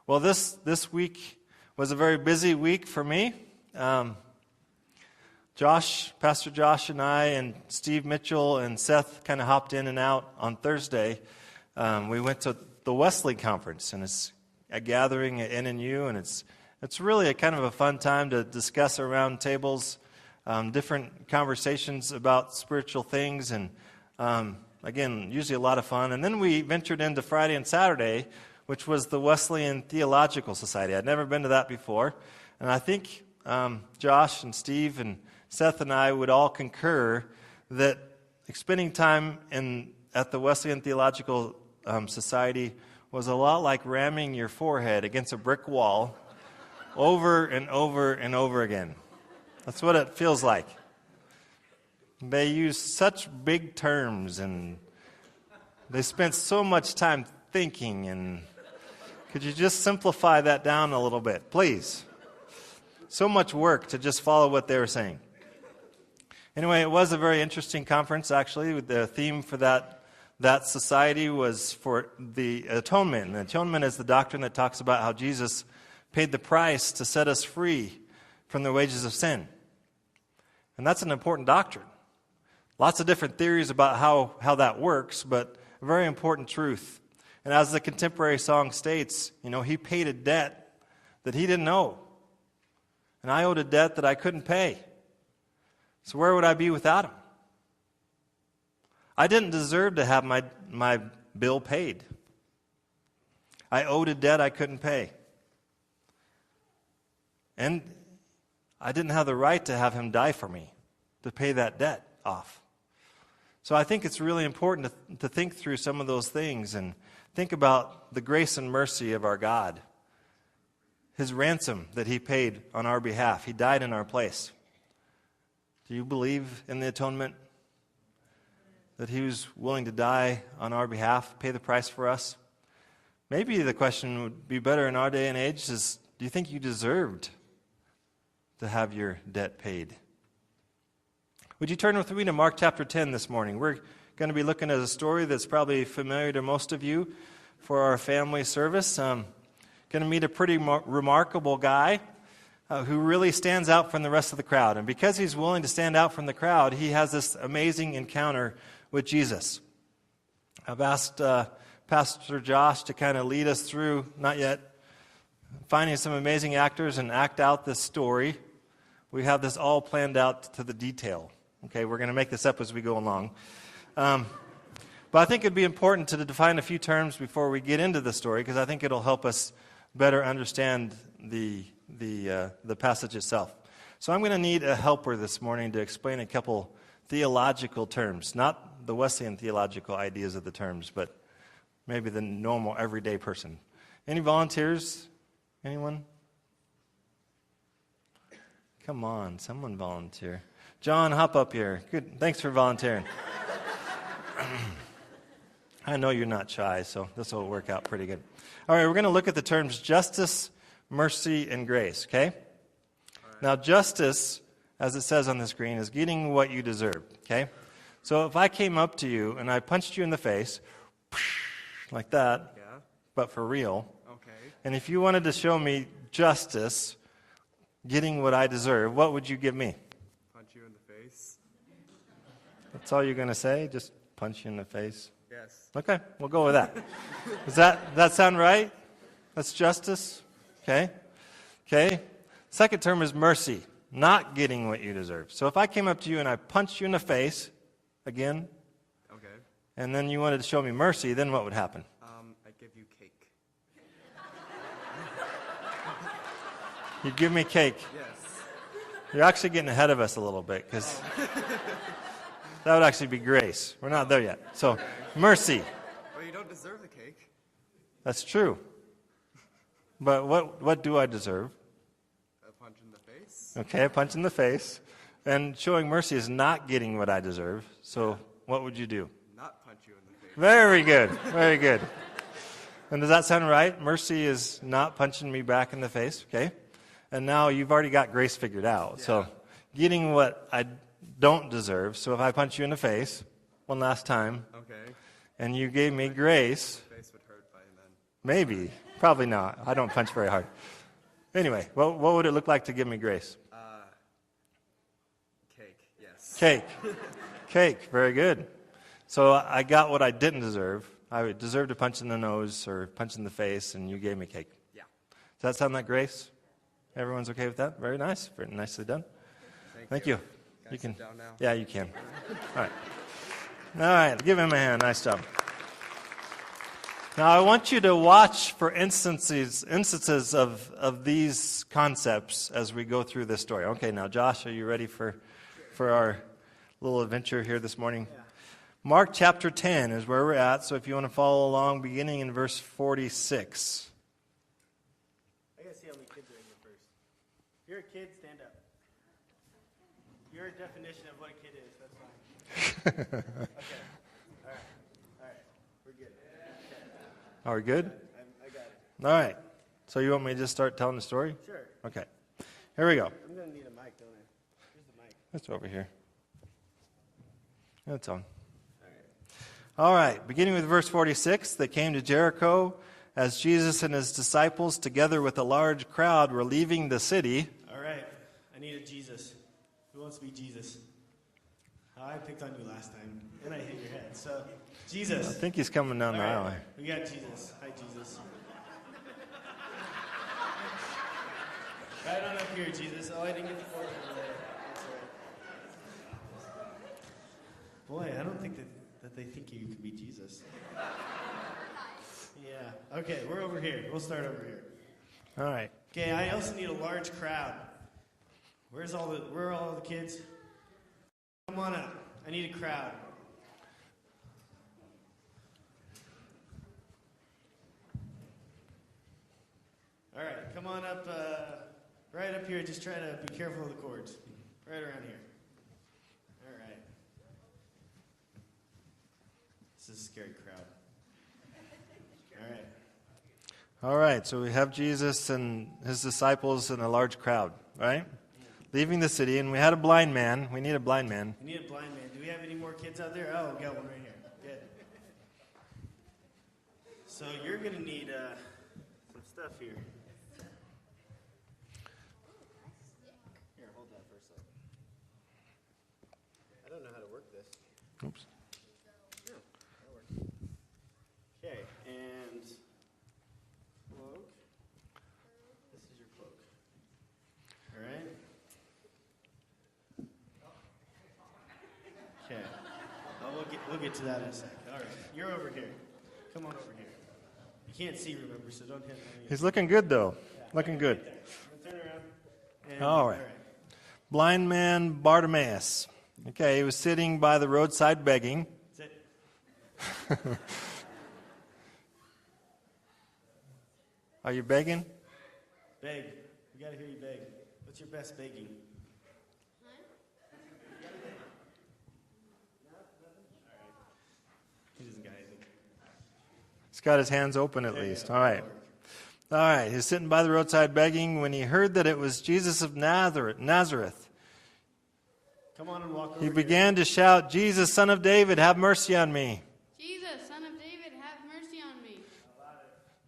Well, this week was a very busy week for me. Pastor Josh and I and Steve Mitchell and Seth kind of hopped in and out on Thursday. We went to the Wesley Conference, and it's a gathering at NNU, and it's really a kind of a fun time to discuss around tables, different conversations about spiritual things, and again, usually a lot of fun. And then we ventured into Friday and Saturday, which was the Wesleyan Theological Society. I'd never been to that before, and I think Josh and Steve and Seth and I would all concur that spending time at the Wesleyan Theological Society was a lot like ramming your forehead against a brick wall over and over and over again. That's what it feels like. They use such big terms, and they spent so much time thinking, and could you just simplify that down a little bit, please? So much work to just follow what they were saying. Anyway, it was a very interesting conference, actually. The theme for that society was for the atonement. And the atonement is the doctrine that talks about how Jesus paid the price to set us free from the wages of sin. And that's an important doctrine. Lots of different theories about how that works, but a very important truth. And as the contemporary song states, he paid a debt that he didn't owe. And I owed a debt that I couldn't pay. So where would I be without him? I didn't deserve to have my bill paid. I owed a debt I couldn't pay. And I didn't have the right to have him die for me, to pay that debt off. So I think it's really important to think through some of those things and think about the grace and mercy of our God. His ransom that he paid on our behalf. He died in our place. Do you believe in the atonement? That he was willing to die on our behalf, pay the price for us? Maybe the question would be better in our day and age is, do you think you deserved to have your debt paid? Would you turn with me to Mark chapter 10 this morning? We're going to be looking at a story that's probably familiar to most of you for our family service. Going to meet a pretty remarkable guy who really stands out from the rest of the crowd. And because he's willing to stand out from the crowd, he has this amazing encounter with Jesus. I've asked Pastor Josh to kind of lead us through, not yet, finding some amazing actors and act out this story. We have this all planned out to the detail. Okay, we're going to make this up as we go along. But I think it'd be important to define a few terms before we get into the story, because I think it'll help us better understand the passage itself. So I'm going to need a helper this morning to explain a couple theological terms, not the Wesleyan theological ideas of the terms, but maybe the normal everyday person. Any volunteers? Anyone? Come on, someone volunteer. John, hop up here. Good. Thanks for volunteering. I know you're not shy, so this will work out pretty good. All right, we're going to look at the terms justice, mercy, and grace, okay? Right. Now, justice, as it says on the screen, is getting what you deserve, okay? So if I came up to you and I punched you in the face, like that, yeah, but for real, okay, and if you wanted to show me justice, getting what I deserve, what would you give me? Punch you in the face. That's all you're going to say? Just punch you in the face? Yes. Okay, we'll go with that. Does that sound right? That's justice? Okay. Okay. Second term is mercy, not getting what you deserve. So if I came up to you and I punched you in the face, again, okay, and then you wanted to show me mercy, then what would happen? I'd give you cake. You'd give me cake? Yes. You're actually getting ahead of us a little bit, because that would actually be grace. We're not there yet. So, mercy. Well, you don't deserve the cake. That's true. But what do I deserve? A punch in the face. Okay, a punch in the face. And showing mercy is not getting what I deserve. So, what would you do? Not punch you in the face. Very good. Very good. And does that sound right? Mercy is not punching me back in the face. Okay. And now you've already got grace figured out. Yeah. So, getting what I don't deserve. So if I punch you in the face one last time, okay, and you gave me grace, the face would hurt by then. Maybe, Probably not. I don't punch very hard. Anyway, what would it look like to give me grace? Cake, yes. Cake. Cake, very good. So I got what I didn't deserve. I deserved a punch in the nose or punch in the face, and you gave me cake. Yeah. Does that sound like grace? Everyone's okay with that? Very nice. Very nicely done. Thank you. Can I sit down now? Yeah, you can. All right. All right, give him a hand. Nice job. Now, I want you to watch for instances of these concepts as we go through this story. Okay, now, Josh, are you ready for our little adventure here this morning? Yeah. Mark chapter 10 is where we're at, so if you want to follow along, beginning in verse 46. I got to see how many kids are in here first. If you're a kid, stand up. Your definition of what a kid is, that's fine. Okay. All right. We're good. Okay. Are we good? I got it. All right. So you want me to just start telling the story? Sure. Okay. Here we go. I'm going to need a mic, don't I? Here's the mic. It's over here. It's on. All right. Beginning with verse 46, they came to Jericho as Jesus and his disciples, together with a large crowd, were leaving the city. All right. I need a Jesus. Who wants to be Jesus? I picked on you last time, and I hit your head. So, Jesus. I think he's coming down the All aisle. right. We got Jesus. Hi, Jesus. Right on up here, Jesus. Oh, I didn't get the fork over there. That's all right. Boy, I don't think that they think you could be Jesus. Yeah. Okay, we're over here. We'll start over here. All right. Okay, I also need a large crowd. Where are all the kids? Come on up. I need a crowd. All right, come on up, right up here. Just try to be careful of the cords. Right around here. All right. This is a scary crowd. All right. All right. So we have Jesus and his disciples and a large crowd, right? Leaving the city, and we had a blind man. We need a blind man. We need a blind man. Do we have any more kids out there? Oh, we got one right here. Good. So you're going to need some stuff here. Here, hold that for a second. I don't know how to work this. Oops. No, that works. Okay, and cloak. This is your cloak. All right. Okay. Oh, we'll get to that in a sec. All right. You're over here. Come on over here. You can't see, remember, so don't hit me. He's looking good, though. Looking good. Turn around. And, All right. Blind man Bartimaeus. Okay, he was sitting by the roadside begging. Sit. Are you begging? Beg. We got to hear you beg. What's your best begging? He doesn't got anything. He's got his hands open at least. All right. All right. He's sitting by the roadside begging when he heard that it was Jesus of Nazareth. Come on and walk over He here. began to shout, "Jesus, Son of David, have mercy on me." Jesus, Son of David, have mercy on me.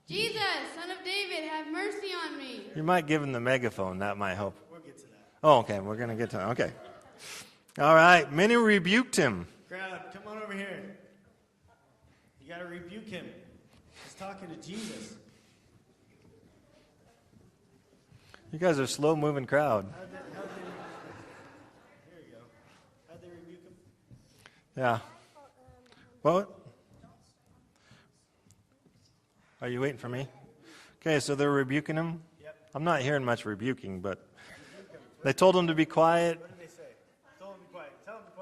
Jesus, Son of David, have mercy on me. You might give him the megaphone. That might help. We'll get to that. Oh, okay. We're going to get to that. Okay. All right. Many rebuked him. Crowd, come on over here. You got to rebuke him. He's talking to Jesus. You guys are a slow-moving crowd. There you go. How'd they rebuke him? Yeah. What? Are you waiting for me? Okay, so they're rebuking him? Yep. I'm not hearing much rebuking, but they told him to be quiet. What did they say? Tell him to be quiet. Tell him to be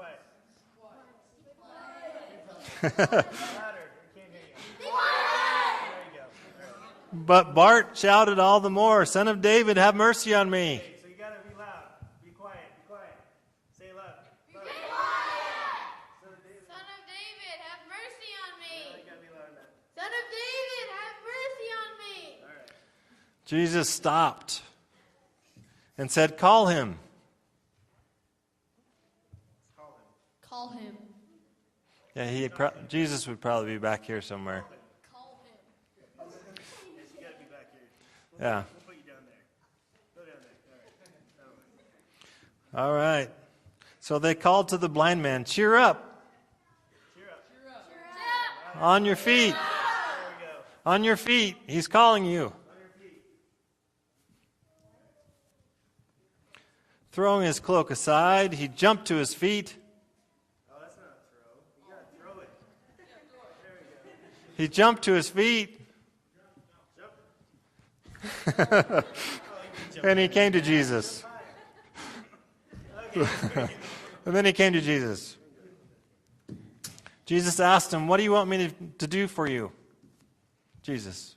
quiet. Louder. We can't hear you. There you go. All right. But Bart shouted all the more, "Son of David, have mercy on me." Okay, so you got to be loud. Be quiet. Be quiet. Say it loud. Be quiet! Son of David, have mercy on me. You got to be loud enough. Son of David, have mercy on me. All right. Jesus stopped and said, "Call him." Call him. Yeah, Jesus would probably be back here somewhere. Call him. You got to be Yeah. We'll put you down there. Go down there. All right. All right. So they called to the blind man, cheer up. Cheer up. On your feet. There we go. On your feet. He's calling you. On your feet. Throwing his cloak aside, he jumped to his feet. Oh, that's not a throw. You got to throw it. There we go. He jumped to his feet. Jump. And he came to Jesus. And then he came to Jesus. Jesus asked him, what do you want me to do for you? Jesus.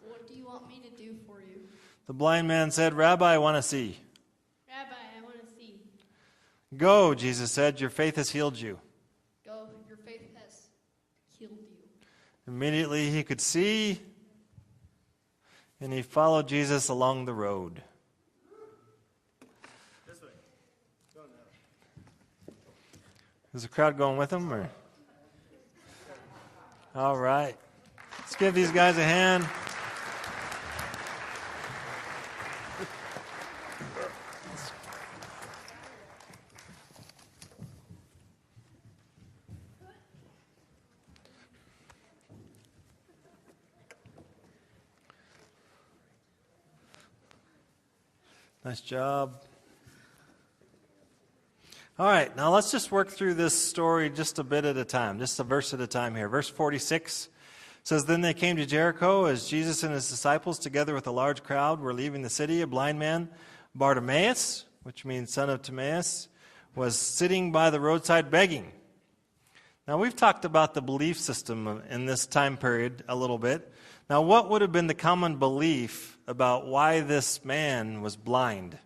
What do you want me to do for you? The blind man said, Rabbi, I want to see. Rabbi, I want to see. Go, Jesus said, your faith has healed you. Go, your faith has healed you. Immediately he could see, and he followed Jesus along the road. This way. Go now. Is the crowd going with him? Or? All right. Let's give these guys a hand. Nice job. All right, now let's just work through this story just a bit at a time, just a verse at a time here. Verse 46 says, Then they came to Jericho as Jesus and his disciples, together with a large crowd, were leaving the city. A blind man, Bartimaeus, which means son of Timaeus, was sitting by the roadside begging. Now, we've talked about the belief system in this time period a little bit. Now, what would have been the common belief about why this man was blind?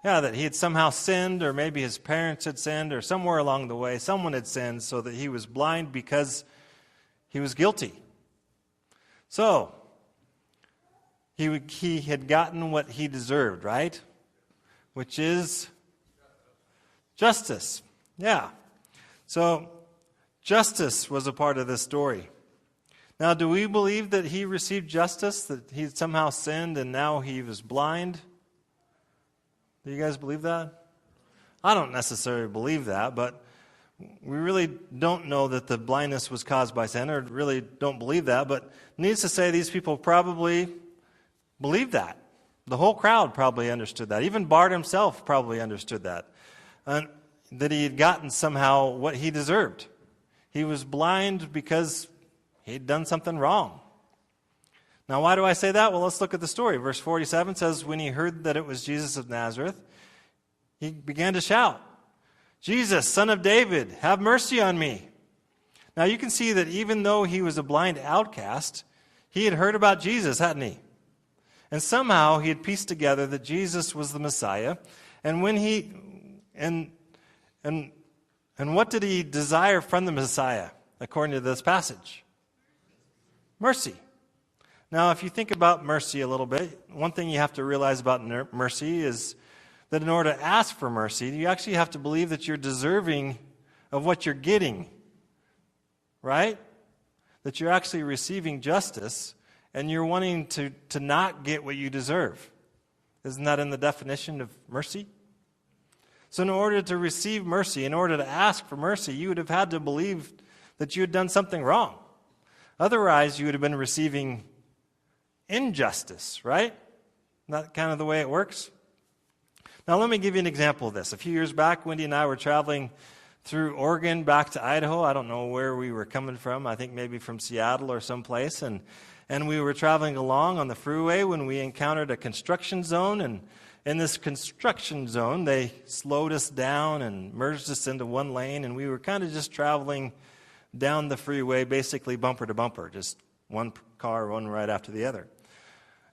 Yeah, that he had somehow sinned, or maybe his parents had sinned, or somewhere along the way someone had sinned so that he was blind because he was guilty. So, he had gotten what he deserved, right? Which is justice. Yeah. So, justice was a part of this story. Now, do we believe that he received justice, that he somehow sinned and now he was blind? Do you guys believe that? I don't necessarily believe that, but we really don't know that the blindness was caused by sin, or really don't believe that. But needless to say, these people probably believed that. The whole crowd probably understood that. Even Bart himself probably understood that. And that he had gotten somehow what he deserved. He was blind because he'd done something wrong. Now, why do I say that? Well, let's look at the story. Verse 47 says, When he heard that it was Jesus of Nazareth, he began to shout, Jesus, son of David, have mercy on me. Now, you can see that even though he was a blind outcast, he had heard about Jesus, hadn't he? And somehow he had pieced together that Jesus was the Messiah. And when he and what did he desire from the Messiah, according to this passage? Mercy. Now, if you think about mercy a little bit, one thing you have to realize about mercy is that in order to ask for mercy, you actually have to believe that you're deserving of what you're getting, right? That you're actually receiving justice and you're wanting to not get what you deserve. Isn't that in the definition of mercy? So in order to receive mercy, in order to ask for mercy, you would have had to believe that you had done something wrong. Otherwise, you would have been receiving injustice, right? Not kind of the way it works. Now, let me give you an example of this. A few years back, Wendy and I were traveling through Oregon back to Idaho. I don't know where we were coming from. I think maybe from Seattle or someplace. And we were traveling along on the freeway when we encountered a construction zone. And in this construction zone, they slowed us down and merged us into one lane. And we were kind of just traveling down the freeway, basically bumper to bumper, just one car, one right after the other.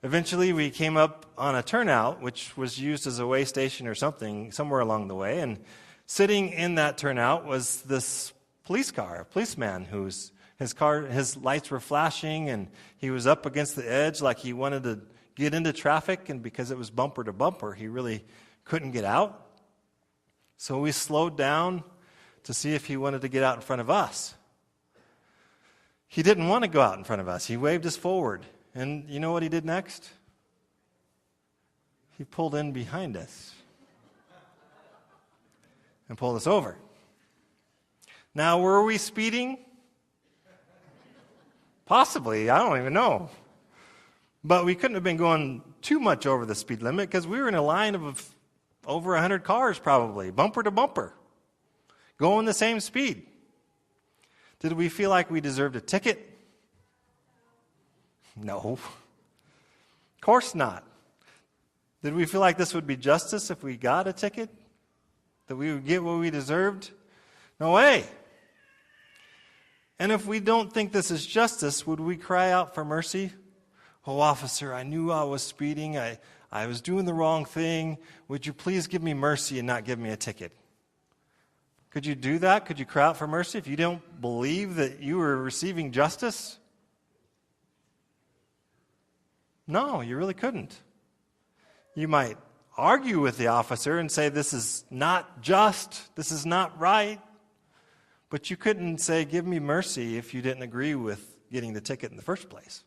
Eventually, we came up on a turnout, which was used as a way station or something somewhere along the way. And sitting in that turnout was this police car, a policeman whose his lights were flashing, and he was up against the edge like he wanted to get into traffic. And because it was bumper to bumper, he really couldn't get out. So we slowed down to see if he wanted to get out in front of us. He didn't want to go out in front of us. He waved us forward. And you know what he did next? He pulled in behind us and pulled us over. Now, were we speeding? Possibly. I don't even know. But we couldn't have been going too much over the speed limit because we were in a line of over 100 cars probably, bumper to bumper, going the same speed. Did we feel like we deserved a ticket? No. Of course not. Did we feel like this would be justice if we got a ticket? That we would get what we deserved? No way. And if we don't think this is justice, would we cry out for mercy? Oh, officer, I knew I was speeding. I was doing the wrong thing. Would you please give me mercy and not give me a ticket? Could you do that? Could you cry out for mercy if you don't believe that you were receiving justice? No, you really couldn't. You might argue with the officer and say, this is not just, this is not right. But you couldn't say, give me mercy if you didn't agree with getting the ticket in the first place.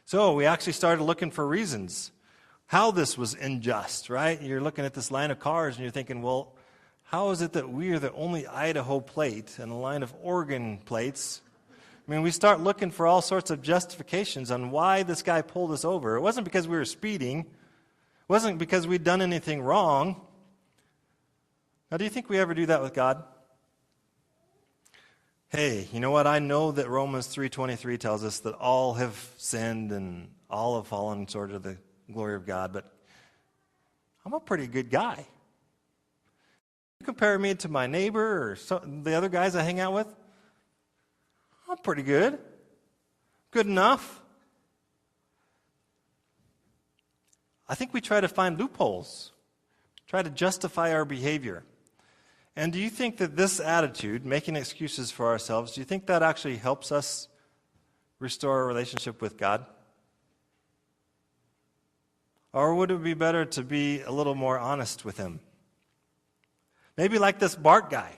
So we actually started looking for reasons how this was unjust, right? You're looking at this line of cars and you're thinking, well, how is it that we are the only Idaho plate and a line of Oregon plates? I mean, we start looking for all sorts of justifications on why this guy pulled us over. It wasn't because we were speeding. It wasn't because we'd done anything wrong. Now, do you think we ever do that with God? Hey, you know what? I know that Romans 3:23 tells us that all have sinned and all have fallen short of the glory of God, but I'm a pretty good guy. You compare me to my neighbor or the other guys I hang out with, I'm pretty good. Good enough. I think we try to find loopholes, try to justify our behavior. And do you think that this attitude, making excuses for ourselves, do you think that actually helps us restore our relationship with God? Or would it be better to be a little more honest with Him? Maybe like this Bart guy,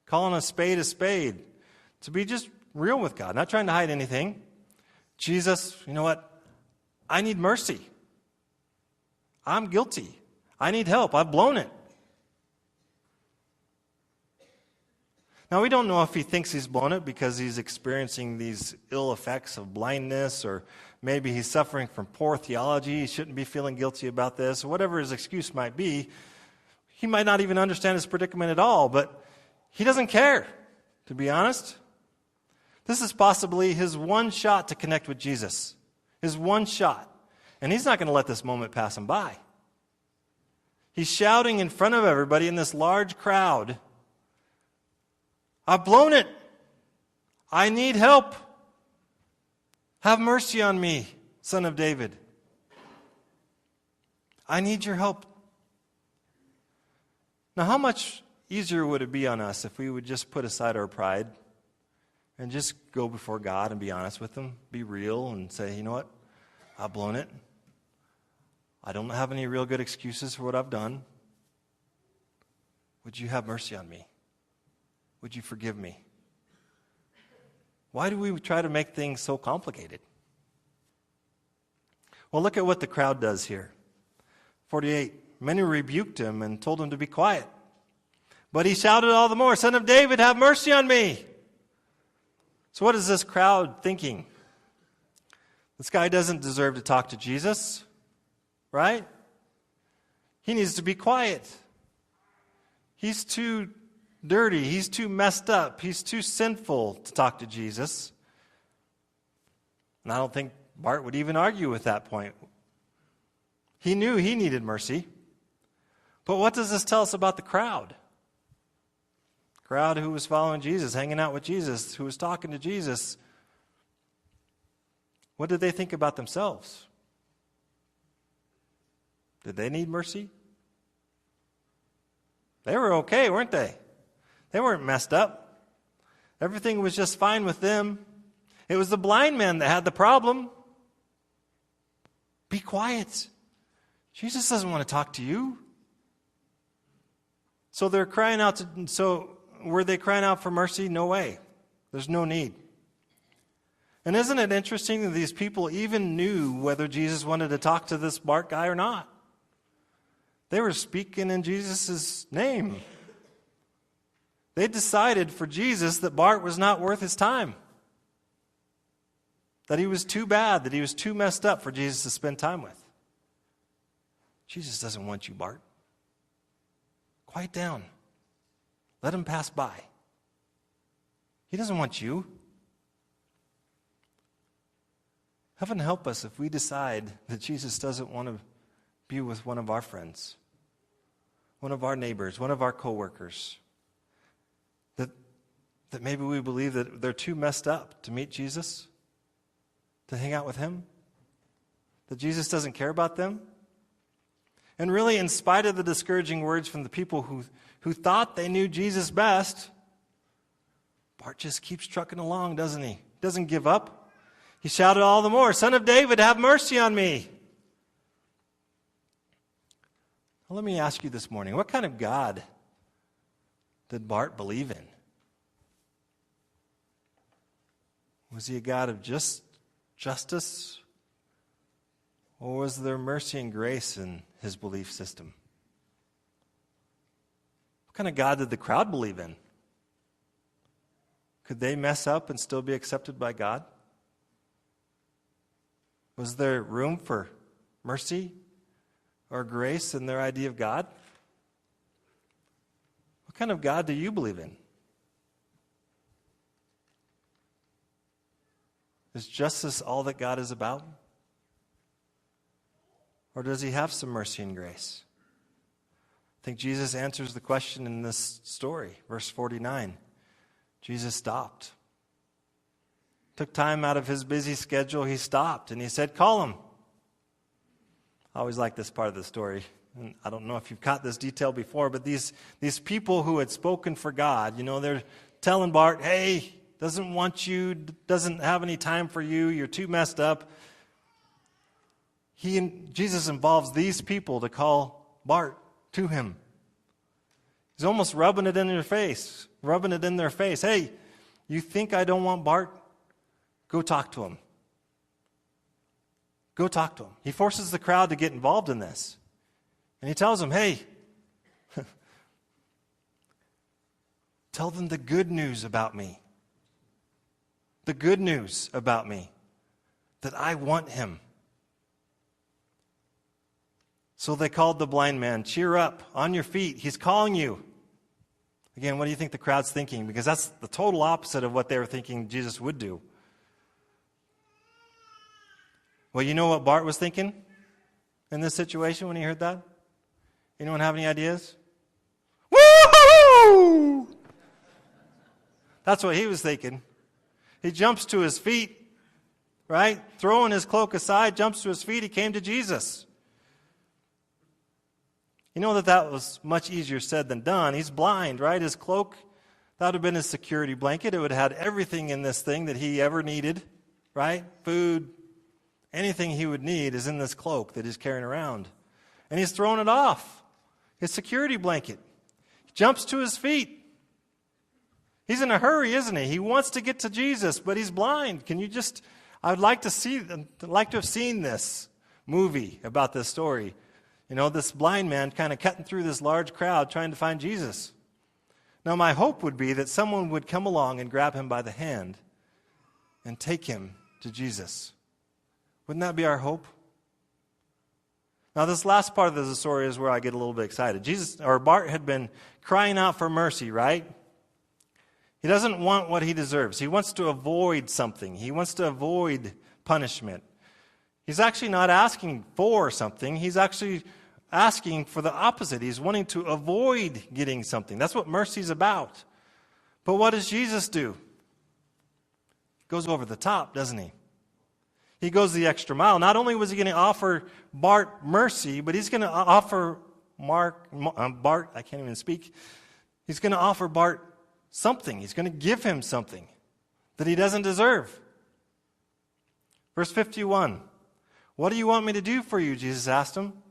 calling a spade, to be just real with God, not trying to hide anything. Jesus, you know what? I need mercy. I'm guilty. I need help. I've blown it. Now, we don't know if he thinks he's blown it because he's experiencing these ill effects of blindness, or maybe he's suffering from poor theology. He shouldn't be feeling guilty about this, or whatever his excuse might be. He might not even understand his predicament at all, but he doesn't care, to be honest. This is possibly his one shot to connect with Jesus. His one shot. And he's not going to let this moment pass him by. He's shouting in front of everybody in this large crowd, I've blown it. I need help. Have mercy on me, Son of David. I need your help. Now, how much easier would it be on us if we would just put aside our pride and just go before God and be honest with Him, be real and say, you know what, I've blown it. I don't have any real good excuses for what I've done. Would you have mercy on me? Would you forgive me? Why do we try to make things so complicated? Well, look at what the crowd does here. 48, many rebuked him and told him to be quiet. But he shouted all the more, Son of David, have mercy on me. So what is this crowd thinking? This guy doesn't deserve to talk to Jesus, right? He needs to be quiet. He's too dirty. He's too messed up. He's too sinful to talk to Jesus. And I don't think Bart would even argue with that point. He knew he needed mercy. But what does this tell us about the crowd? The crowd who was following Jesus, hanging out with Jesus, who was talking to Jesus. What did they think about themselves? Did they need mercy? They were okay, weren't they? They weren't messed up. Everything was just fine with them. It was the blind man that had the problem. Be quiet. Jesus doesn't want to talk to you. So they're crying out. Were they crying out for mercy? No way. There's no need. And isn't it interesting that these people even knew whether Jesus wanted to talk to this Bart guy or not? They were speaking in Jesus' name. They decided for Jesus that Bart was not worth his time. That he was too bad, that he was too messed up for Jesus to spend time with. Jesus doesn't want you, Bart. Quiet down. Let him pass by. He doesn't want you. Heaven help us if we decide that Jesus doesn't want to be with one of our friends, one of our neighbors, one of our coworkers. That maybe we believe that they're too messed up to meet Jesus, to hang out with him, that Jesus doesn't care about them. And really, in spite of the discouraging words from the people who thought they knew Jesus best, Bart just keeps trucking along, doesn't he? Doesn't give up. He shouted all the more, "Son of David, have mercy on me." Well, let me ask you this morning, what kind of God did Bart believe in? Was he a God of justice? Or was there mercy and grace in his belief system? What kind of God did the crowd believe in? Could they mess up and still be accepted by God? Was there room for mercy or grace in their idea of God? What kind of God do you believe in? Is justice all that God is about? Or does he have some mercy and grace? I think Jesus answers the question in this story. Verse 49. Jesus stopped. Took time out of his busy schedule. He stopped and he said, "Call him." I always like this part of the story. And I don't know if you've caught this detail before, but these people who had spoken for God, they're telling Bart, "Hey, doesn't want you, doesn't have any time for you, you're too messed up." Jesus involves these people to call Bart to him. He's almost rubbing it in their face. "Hey, you think I don't want Bart? Go talk to him. Go talk to him." He forces the crowd to get involved in this. And he tells them, "Hey, tell them the good news about me. The good news about me, that I want him." So they called the blind man. "Cheer up, on your feet, he's calling you." Again, what do you think the crowd's thinking? Because that's the total opposite of what they were thinking Jesus would do. Well, you know what Bart was thinking in this situation when he heard that? Anyone have any ideas? Woo! That's what he was thinking. He jumps to his feet, right? Throwing his cloak aside, jumps to his feet. He came to Jesus. You know that was much easier said than done. He's blind, right? His cloak, that would have been his security blanket. It would have had everything in this thing that he ever needed, right? Food, anything he would need is in this cloak that he's carrying around. And he's throwing it off, his security blanket. He jumps to his feet. He's in a hurry, isn't he? He wants to get to Jesus, but he's blind. I'd like to have seen this movie about this story. This blind man kind of cutting through this large crowd trying to find Jesus. Now, my hope would be that someone would come along and grab him by the hand and take him to Jesus. Wouldn't that be our hope? Now, this last part of the story is where I get a little bit excited. Bart had been crying out for mercy, right? He doesn't want what he deserves. He wants to avoid something. He wants to avoid punishment. He's actually not asking for something. He's actually asking for the opposite. He's wanting to avoid getting something. That's what mercy's about. But what does Jesus do? He goes over the top, doesn't he? He goes the extra mile. Not only was he going to offer Bart mercy, but he's going to offer Bart, I can't even speak. He's going to offer Bart something. He's going to give him something that he doesn't deserve. Verse 51. "What do you want me to do for you?" Jesus asked him.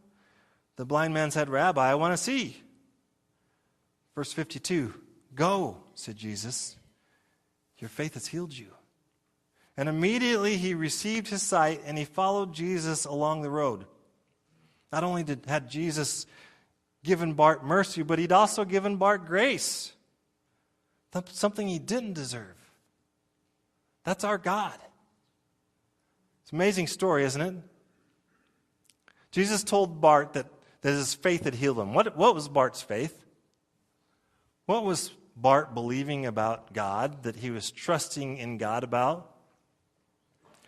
The blind man said, "Rabbi, I want to see." Verse 52. "Go," said Jesus. "Your faith has healed you." And immediately he received his sight, and he followed Jesus along the road. Not only had Jesus given Bart mercy, but he'd also given Bart grace. Something he didn't deserve. That's our God. It's an amazing story, isn't it? Jesus told Bart that his faith had healed him. What was Bart's faith? What was Bart believing about God, that he was trusting in God about?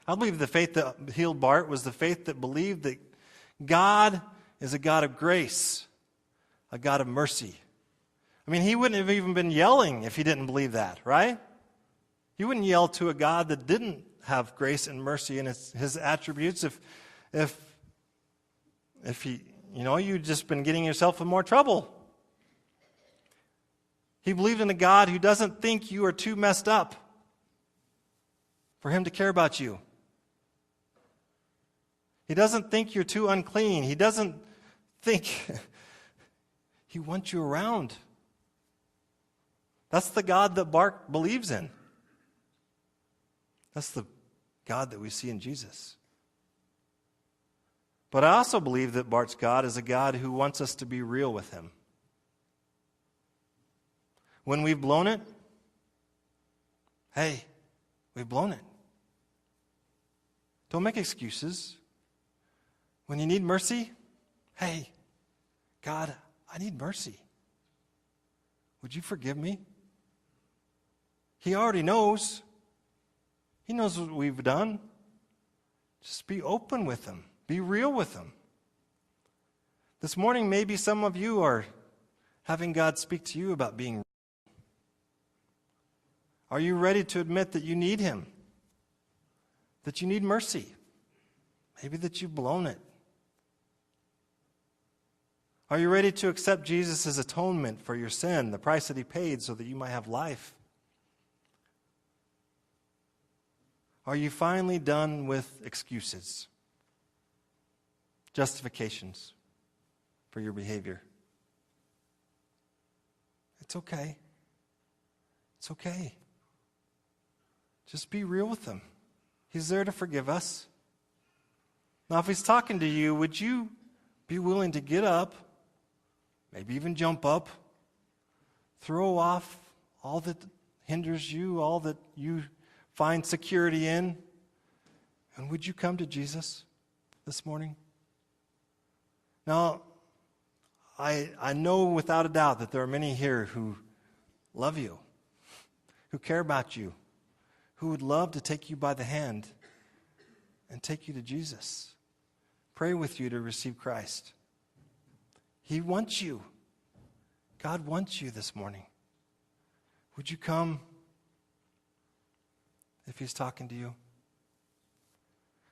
I believe the faith that healed Bart was the faith that believed that God is a God of grace, a God of mercy. I mean, he wouldn't have even been yelling if he didn't believe that, right? He wouldn't yell to a God that didn't have grace and mercy in his attributes if he, you'd just been getting yourself in more trouble. He believed in a God who doesn't think you are too messed up for him to care about you. He doesn't think you're too unclean. He doesn't think he wants you around. That's the God that Bart believes in. That's the God that we see in Jesus. But I also believe that Bart's God is a God who wants us to be real with him. When we've blown it, hey, we've blown it. Don't make excuses. When you need mercy, hey, God, I need mercy. Would you forgive me? He already knows. He knows what we've done. Just be open with him. Be real with him. This morning, maybe some of you are having God speak to you about being real. Are you ready to admit that you need him? That you need mercy? Maybe that you've blown it. Are you ready to accept Jesus' atonement for your sin, the price that he paid so that you might have life? Are you finally done with excuses, justifications for your behavior? It's okay. It's okay. Just be real with him. He's there to forgive us. Now, if he's talking to you, would you be willing to get up, maybe even jump up, throw off all that hinders you, all that you find security in, and would you come to Jesus this morning? Now, I know without a doubt that there are many here who love you, who care about you, who would love to take you by the hand and take you to Jesus. Pray with you to receive Christ. He wants you. God wants you this morning. Would you come if he's talking to you?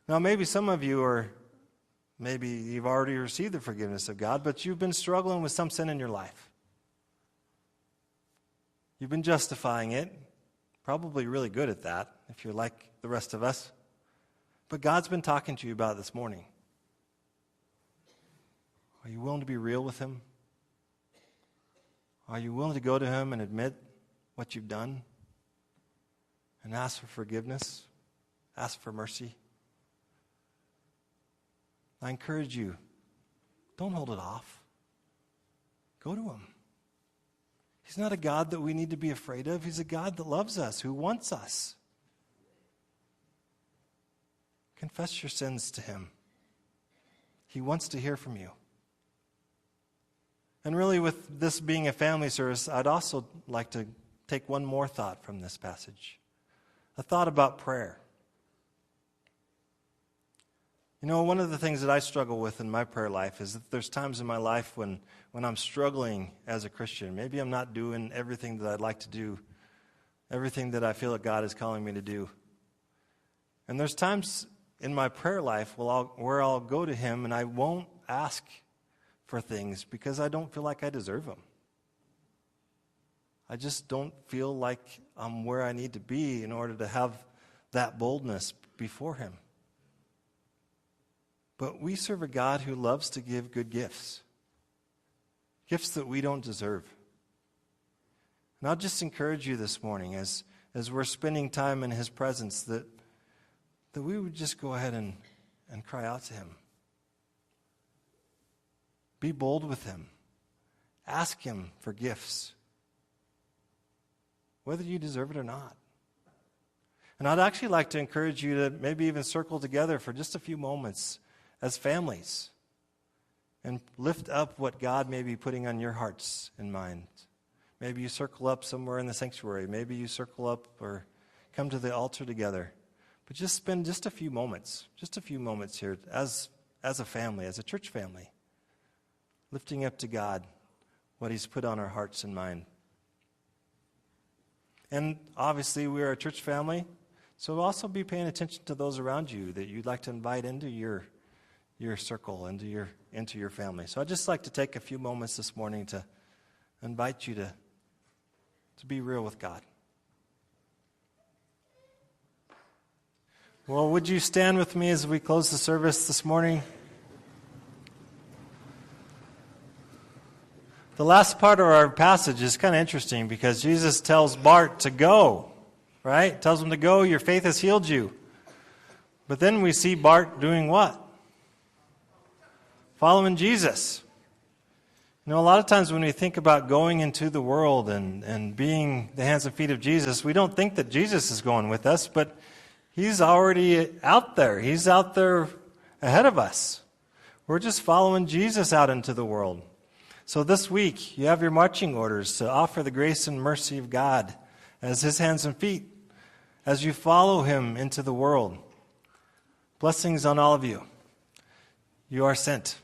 Now, maybe some of you maybe you've already received the forgiveness of God, but you've been struggling with some sin in your life. You've been justifying it. Probably really good at that, if you're like the rest of us. But God's been talking to you about it this morning. Are you willing to be real with him? Are you willing to go to him and admit what you've done? And ask for forgiveness? Ask for mercy? I encourage you, don't hold it off. Go to him. He's not a God that we need to be afraid of. He's a God that loves us, who wants us. Confess your sins to him. He wants to hear from you. And really, with this being a family service, I'd also like to take one more thought from this passage. A thought about prayer. One of the things that I struggle with in my prayer life is that there's times in my life when I'm struggling as a Christian. Maybe I'm not doing everything that I'd like to do, everything that I feel that God is calling me to do. And there's times in my prayer life where I'll go to him and I won't ask for things because I don't feel like I deserve them. I just don't feel like I'm where I need to be in order to have that boldness before him. But we serve a God who loves to give good gifts. Gifts that we don't deserve. And I'll just encourage you this morning as we're spending time in his presence that that we would just go ahead and cry out to him. Be bold with him. Ask him for gifts, whether you deserve it or not. And I'd actually like to encourage you to maybe even circle together for just a few moments as families and lift up what God may be putting on your hearts and minds. Maybe you circle up somewhere in the sanctuary. Maybe you circle up or come to the altar together. But just spend just a few moments here as a family, as a church family, lifting up to God what he's put on our hearts and mind. And obviously we are a church family, so also be paying attention to those around you that you'd like to invite into your circle, into your family. So I'd just like to take a few moments this morning to invite you to be real with God. Well, would you stand with me as we close the service this morning? The last part of our passage is kind of interesting because Jesus tells Bart to go, right? Tells him to go, your faith has healed you. But then we see Bart doing what? Following Jesus. You know, a lot of times when we think about going into the world and being the hands and feet of Jesus, we don't think that Jesus is going with us, but he's already out there. He's out there ahead of us. We're just following Jesus out into the world. So this week, you have your marching orders to offer the grace and mercy of God as his hands and feet as you follow him into the world. Blessings on all of you. You are sent.